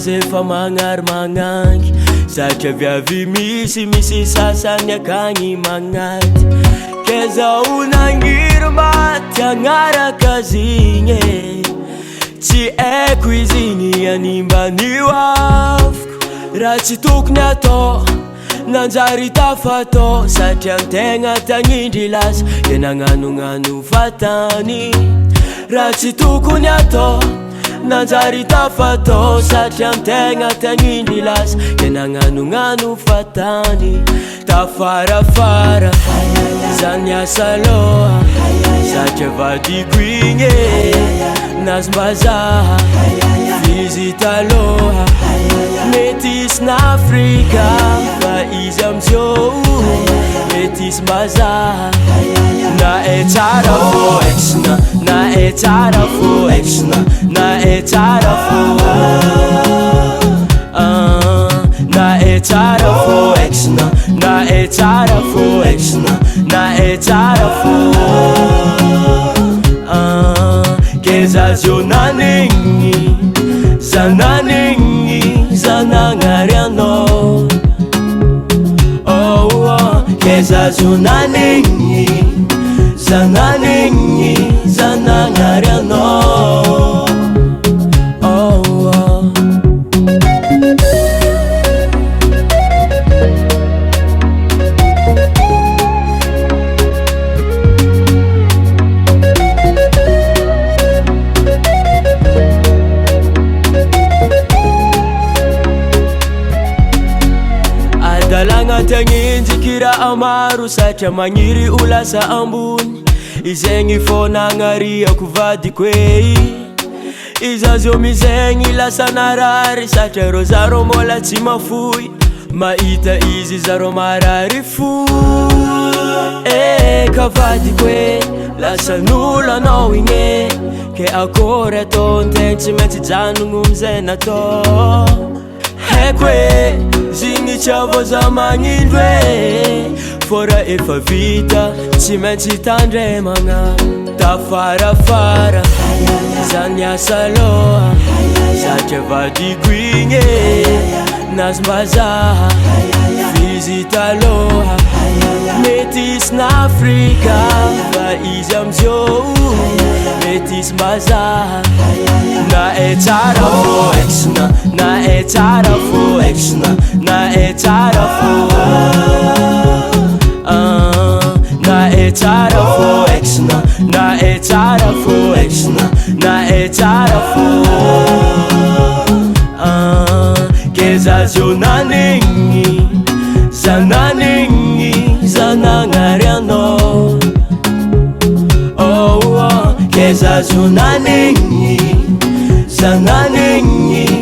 efa magnary magnangy satria viavy misy sasany akagny magnaty ke zaho nangiry maty agnaraka zigny tsy haiko izy igny animban'io avoko raha tsy tokony atao nanjary tafatao satria antegna tagnindry lasa ke nagnanognano fatany raha tsy tokony atao nanjary tafatao satria antegna tagnindry lasa ke nagnanognano fatany tafarafara zany asa loha satria vadiko igny nazimbazaha izy taloha mety isy n'Afrika fa izy amizao mety isy mbazaha na e tsara fô exna na e tsara fô exna na e tsara fô na e tsara fô exna na e tsara fô exna na e tsara fô ke zazio nanigny zananigny zanagnary anao ke zazio nanigny zananigny zanagnary anao dalagna tiagninjiky raha maro satria magniry ho lasa ambony izegny fô nagnariako vadiko e iza zio mizegny lasa narary satria rô zarô mbola tsy mafoy mahita izy zarô marary fo ka vadiko e lasa n'olo anao igny ke akory atao antegna tsy maintsy janogno amizay natao haiko e zigny tsy avoza magnindro e fôra efa vita tsy maintsy tandremagna tafarafara zany asa loha satria vadiko igny nazimbazaha izy taloha mety isy n'Afrika fa izy amizao mety isy mbazaha na e tsara fô exna na e tsara fô exna na e tsara fô na e tsara fô exna na e tsara fô exna na e tsara fô ke zazio nanigny zananigny zanagnary anao ke zazio nanigny zananigny